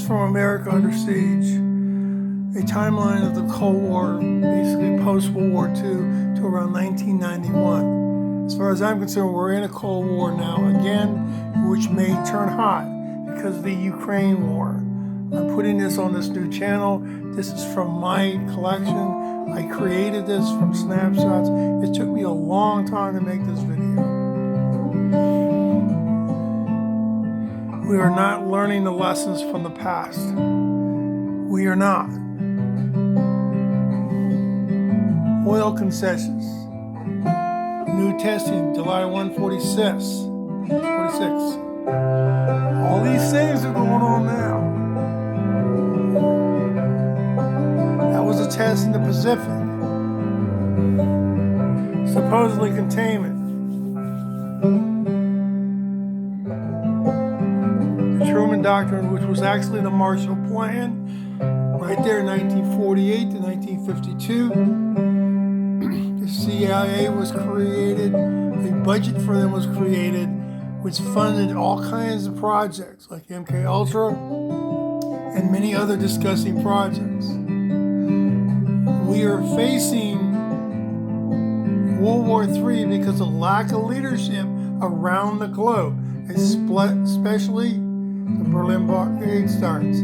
from America Under Siege, a timeline of the Cold War, basically post-World War II to around 1991. As far as I'm concerned, we're in a Cold War now again, which may turn hot because of the Ukraine war. I'm putting this on this new channel. This is from my collection. I created this from snapshots. It took me a long time to make this video. We are not learning the lessons from the past. We are not. Oil concessions. New testing, July 146. 46. All these things are going on now. That was a test in the Pacific. Supposedly containment. The Truman Doctrine, which was actually the Marshall Plan, right there in 1948 to 1952. The CIA was created. A budget for them was created, which funded all kinds of projects like MK Ultra and many other disgusting projects. We are facing World War III because of lack of leadership around the globe, especially the Berlin blockade starts,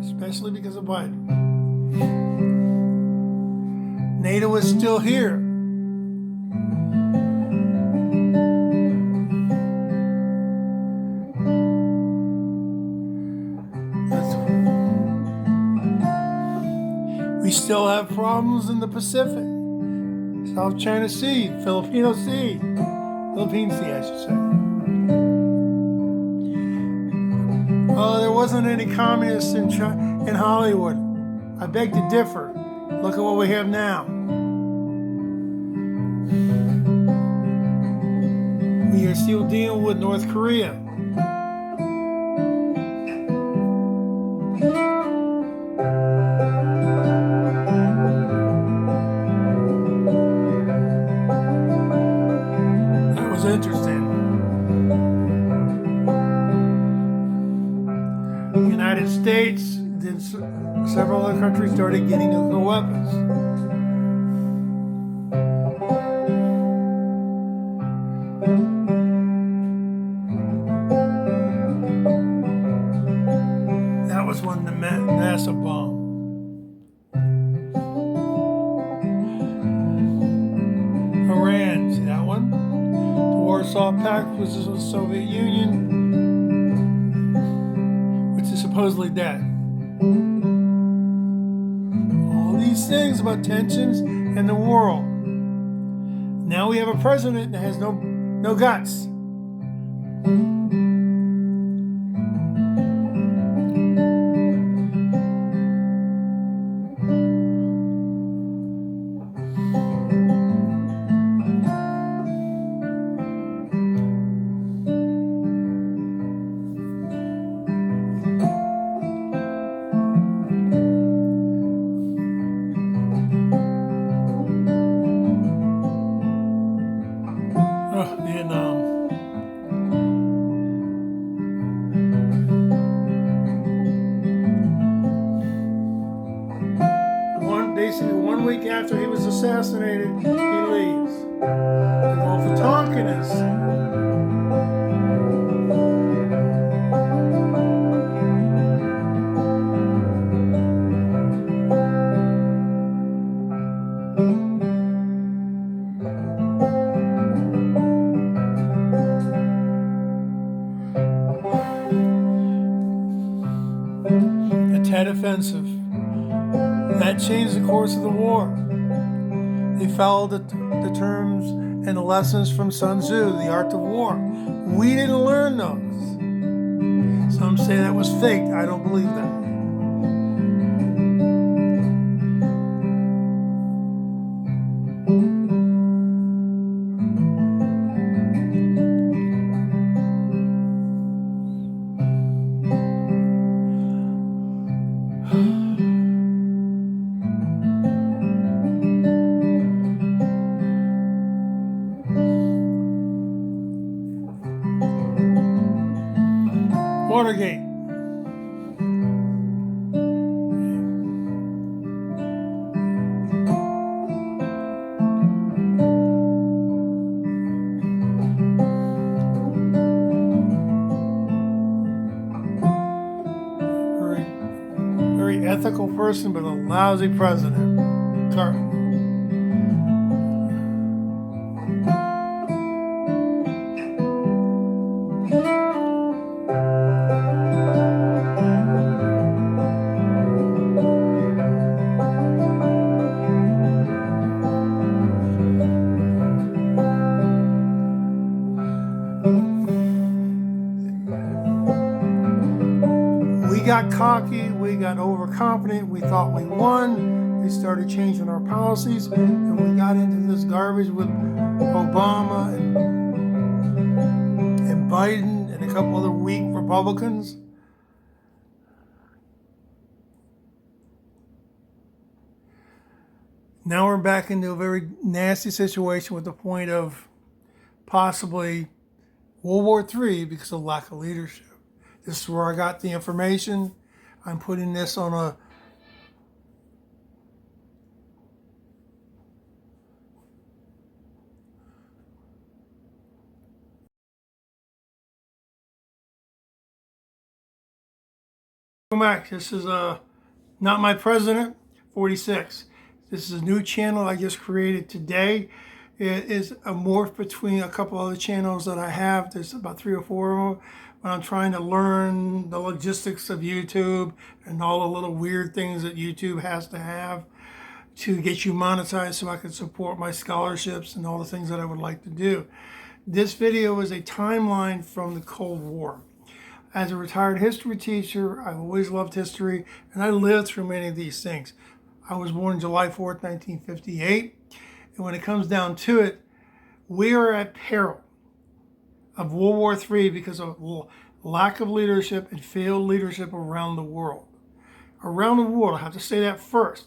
especially because of Biden. NATO is still here. We still have problems in the Pacific, South China Sea, Philippine Sea, I should say. There wasn't any communists in Hollywood. I beg to differ. Look at what we have now. We are still dealing with North Korea. That was interesting. The United States, then several other countries started getting nuclear weapons. That was when the NASA bomb. Iran, see that one? The Warsaw Pact, which is the Soviet Union, which is supposedly dead. All these things about tensions in the world. Now we have a president that has no guts. Vietnam. Basically 1 week after he was assassinated, he leaves. The Gulf of Tonkin is. Tet Offensive. That changed the course of the war. They followed the terms and the lessons from Sun Tzu, The Art of War. We didn't learn those. Some say that was faked. I don't believe that. Watergate. ethical person, but a lousy president. Sorry. We got cocky, we got overconfident, we thought we won, we started changing our policies, and we got into this garbage with Obama and Biden and a couple other weak Republicans. Now we're back into a very nasty situation with the point of possibly World War III because of lack of leadership. This is where I got the information. I'm putting this on a back. This is Not My President 46. This is a new channel I just created today. It is a morph between a couple other channels that I have. There's about 3 or 4 of them. When I'm trying to learn the logistics of YouTube and all the little weird things that YouTube has to have to get you monetized so I can support my scholarships and all the things that I would like to do. This video is a timeline from the Cold War. As a retired history teacher, I've always loved history, and I lived through many of these things. I was born July 4th, 1958, and when it comes down to it, we are at peril of World War III because of lack of leadership and failed leadership around the world. Around the world, I have to say that first.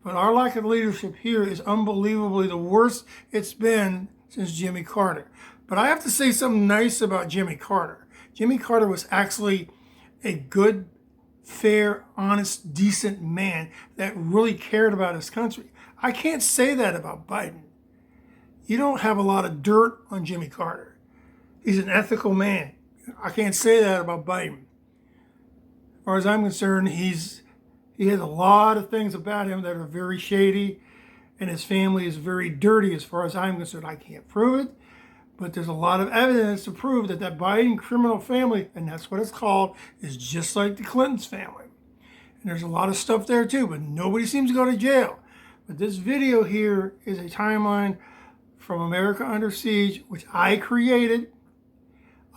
But our lack of leadership here is unbelievably the worst it's been since Jimmy Carter. But I have to say something nice about Jimmy Carter. Jimmy Carter was actually a good, fair, honest, decent man that really cared about his country. I can't say that about Biden. You don't have a lot of dirt on Jimmy Carter. He's an ethical man. I can't say that about Biden. As far as I'm concerned, he has a lot of things about him that are very shady, and his family is very dirty as far as I'm concerned. I can't prove it, but there's a lot of evidence to prove that that Biden criminal family, and that's what it's called, is just like the Clintons family. And there's a lot of stuff there too, but nobody seems to go to jail. But this video here is a timeline from America Under Siege, which I created.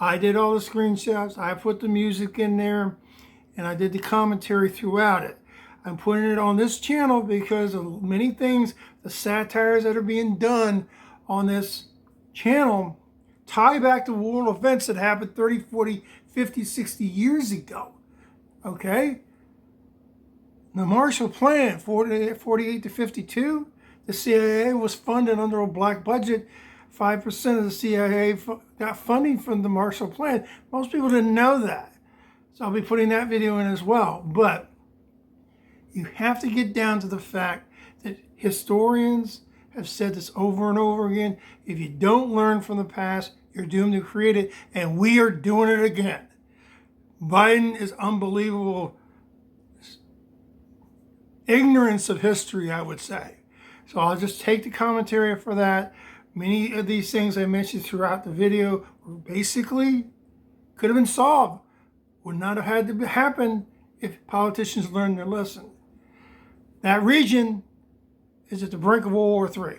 I did all the screenshots, I put the music in there, and I did the commentary throughout it. I'm putting it on this channel because of many things, the satires that are being done on this channel tie back to world events that happened 30, 40, 50, 60 years ago. Okay? The Marshall Plan, 48 to 52, the CIA was funded under a black budget. 5% of the CIA got funding from the Marshall Plan. Most people didn't know that. So I'll be putting that video in as well. But you have to get down to the fact that historians have said this over and over again. If you don't learn from the past, you're doomed to create it. And we are doing it again. Biden is unbelievable ignorance of history, I would say. So I'll just take the commentary for that. Many of these things I mentioned throughout the video were basically could have been solved. Would not have had to happen if politicians learned their lesson. That region is at the brink of World War III.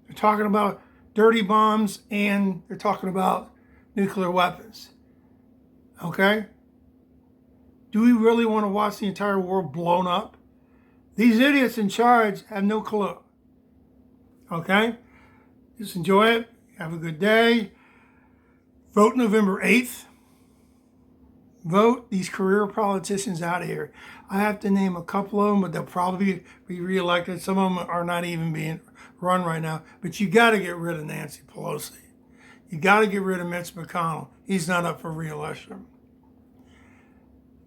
They're talking about dirty bombs and they're talking about nuclear weapons. Okay? Do we really want to watch the entire world blown up? These idiots in charge have no clue. Okay? Just enjoy it. Have a good day. Vote November 8th. Vote these career politicians out of here. I have to name a couple of them, but they'll probably be reelected. Some of them are not even being run right now. But you got to get rid of Nancy Pelosi. You got to get rid of Mitch McConnell. He's not up for reelection.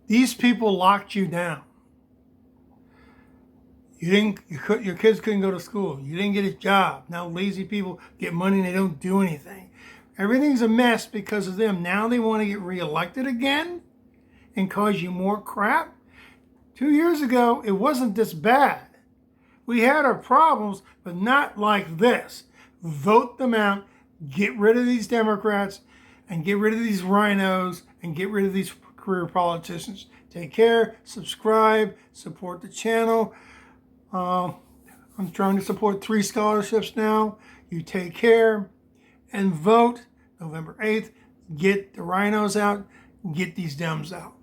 These people locked you down. Your kids couldn't go to school. You didn't get a job. Now lazy people get money and they don't do anything. Everything's a mess because of them. Now they want to get reelected again and cause you more crap. 2 years ago, it wasn't this bad. We had our problems, but not like this. Vote them out, get rid of these Democrats, and get rid of these rhinos, and get rid of these career politicians. Take care, subscribe, support the channel. I'm trying to support 3 scholarships now. You take care and vote November 8th. Get the rhinos out, get these Dems out.